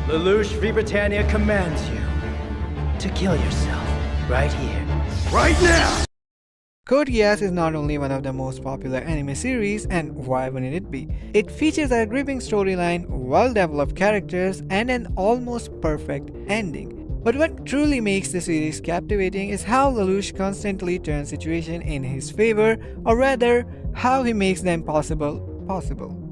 Lelouch v. Britannia commands you to kill yourself right here, right now! Code Geass is not only one of the most popular anime series, and why wouldn't it be? It features a gripping storyline, well-developed characters, and an almost perfect ending. But what truly makes the series captivating is how Lelouch constantly turns situations in his favor, or rather, how he makes the impossible possible.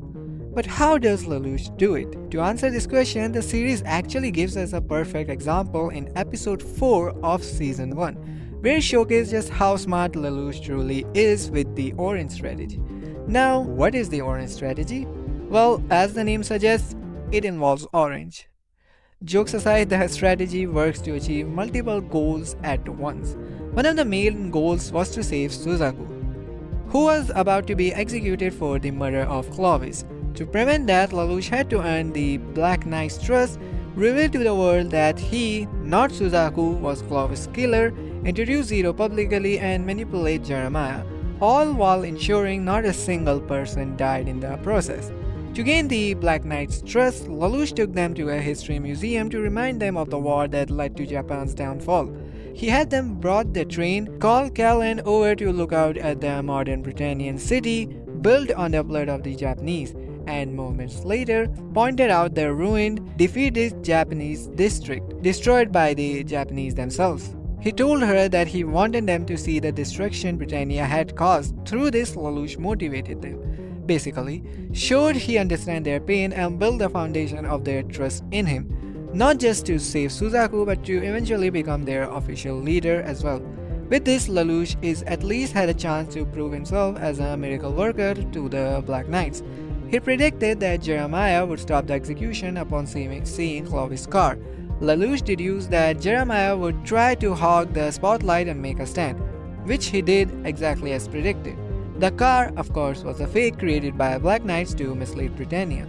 But how does Lelouch do it? To answer this question, the series actually gives us a perfect example in episode 4 of season 1, where it showcases just how smart Lelouch truly is with the orange strategy. Now, what is the orange strategy? Well, as the name suggests, it involves orange. Jokes aside, the strategy works to achieve multiple goals at once. One of the main goals was to save Suzaku, who was about to be executed for the murder of Clovis. To prevent that, Lelouch had to earn the Black Knight's trust, reveal to the world that he, not Suzaku, was Clovis' killer, introduce Zero publicly, and manipulate Jeremiah, all while ensuring not a single person died in the process. To gain the Black Knight's trust, Lelouch took them to a history museum to remind them of the war that led to Japan's downfall. He had them board the train, call Callan over to look out at the modern Britannian city built on the blood of the Japanese, and moments later pointed out the ruined, defeated Japanese district, destroyed by the Japanese themselves. He told her that he wanted them to see the destruction Britannia had caused. Through this, Lelouch motivated them. Basically, showed he understood their pain and built the foundation of their trust in him, not just to save Suzaku but to eventually become their official leader as well. With this, Lelouch is at least had a chance to prove himself as a miracle worker to the Black Knights. He predicted that Jeremiah would stop the execution upon seeing Clovis' car. Lelouch deduced that Jeremiah would try to hog the spotlight and make a stand, which he did exactly as predicted. The car, of course, was a fake created by Black Knights to mislead Britannia.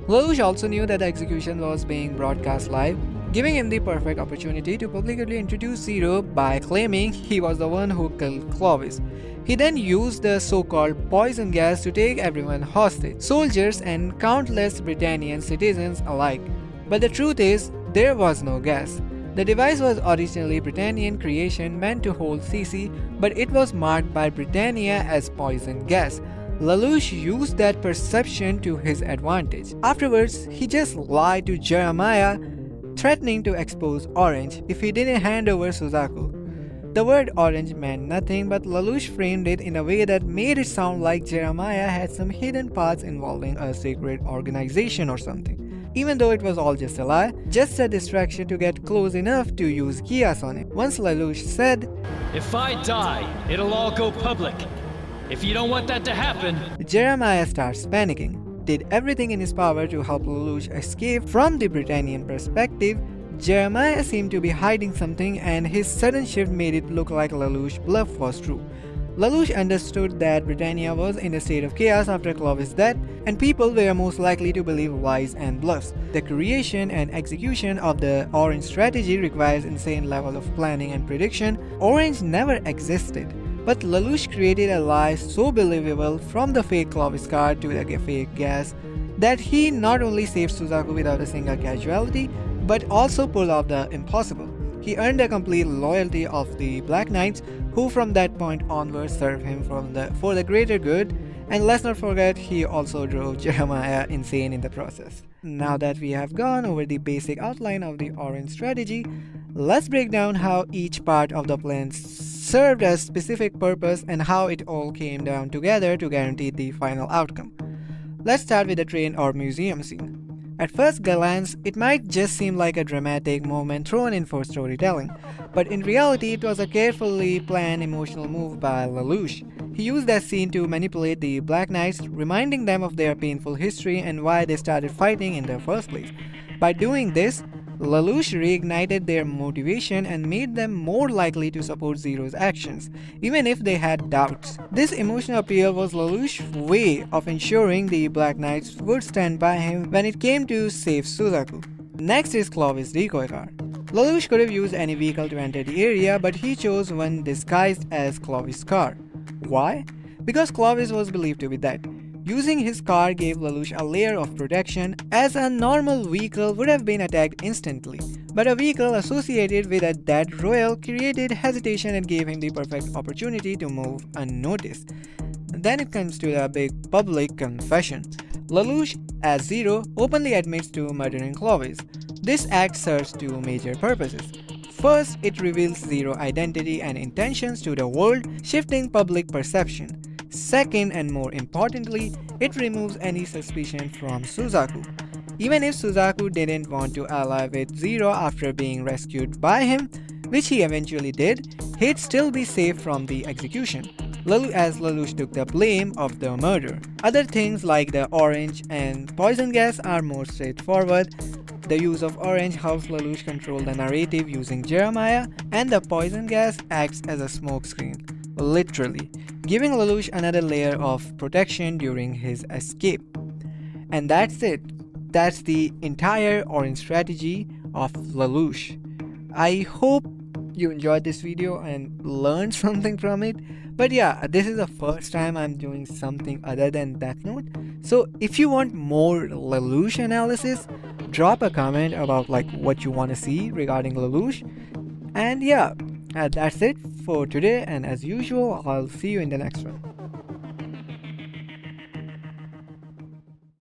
Lelouch also knew that the execution was being broadcast live, giving him the perfect opportunity to publicly introduce Zero by claiming he was the one who killed Clovis. He then used the so-called poison gas to take everyone hostage, soldiers and countless Britannian citizens alike. But the truth is, there was no gas. The device was originally Britannian creation meant to hold CC, but it was marked by Britannia as poison gas. Lelouch used that perception to his advantage. Afterwards, he just lied to Jeremiah, threatening to expose Orange if he didn't hand over Suzaku. The word orange meant nothing, but Lelouch framed it in a way that made it sound like Jeremiah had some hidden paths involving a secret organization or something. Even though it was all just a lie, just a distraction to get close enough to use Geass on it. Once Lelouch said, "If I die, it'll all go public. If you don't want that to happen..." Jeremiah starts panicking, did everything in his power to help Lelouch escape from the Britannian perspective. Jeremiah seemed to be hiding something, and his sudden shift made it look like Lelouch's bluff was true. Lelouch understood that Britannia was in a state of chaos after Clovis' death, and people were most likely to believe lies and bluffs. The creation and execution of the Orange strategy requires insane level of planning and prediction. Orange never existed, but Lelouch created a lie so believable, from the fake Clovis card to the fake gas, that he not only saved Suzaku without a single casualty, but also pulled off the impossible. He earned the complete loyalty of the Black Knights, who from that point onwards served him for the greater good, and let's not forget, he also drove Jeremiah insane in the process. Now that we have gone over the basic outline of the Orange strategy, let's break down how each part of the plan served a specific purpose and how it all came down together to guarantee the final outcome. Let's start with the train or museum scene. At first glance, it might just seem like a dramatic moment thrown in for storytelling, but in reality it was a carefully planned emotional move by Lelouch. He used that scene to manipulate the Black Knights, reminding them of their painful history and why they started fighting in the first place. By doing this, Lelouch reignited their motivation and made them more likely to support Zero's actions, even if they had doubts. This emotional appeal was Lelouch's way of ensuring the Black Knights would stand by him when it came to save Suzaku. Next is Clovis' decoy car. Lelouch could have used any vehicle to enter the area, but he chose one disguised as Clovis' car. Why? Because Clovis was believed to be dead. Using his car gave Lelouch a layer of protection, as a normal vehicle would have been attacked instantly. But a vehicle associated with a dead royal created hesitation and gave him the perfect opportunity to move unnoticed. Then it comes to the big public confession. Lelouch, as Zero, openly admits to murdering Clovis. This act serves two major purposes. First, it reveals Zero's identity and intentions to the world, shifting public perception. Second, and more importantly, it removes any suspicion from Suzaku. Even if Suzaku didn't want to ally with Zero after being rescued by him, which he eventually did, he'd still be safe from the execution, as Lelouch took the blame of the murder. Other things like the orange and poison gas are more straightforward. The use of orange helps Lelouch control the narrative using Jeremiah, and the poison gas acts as a smokescreen, literally, giving Lelouch another layer of protection during his escape. And that's it. That's the entire orange strategy of Lelouch. I hope you enjoyed this video and learned something from it. But yeah, this is the first time I'm doing something other than Death Note. So if you want more Lelouch analysis, drop a comment about what you want to see regarding Lelouch. And yeah, that's it for today, and as usual, I'll see you in the next one.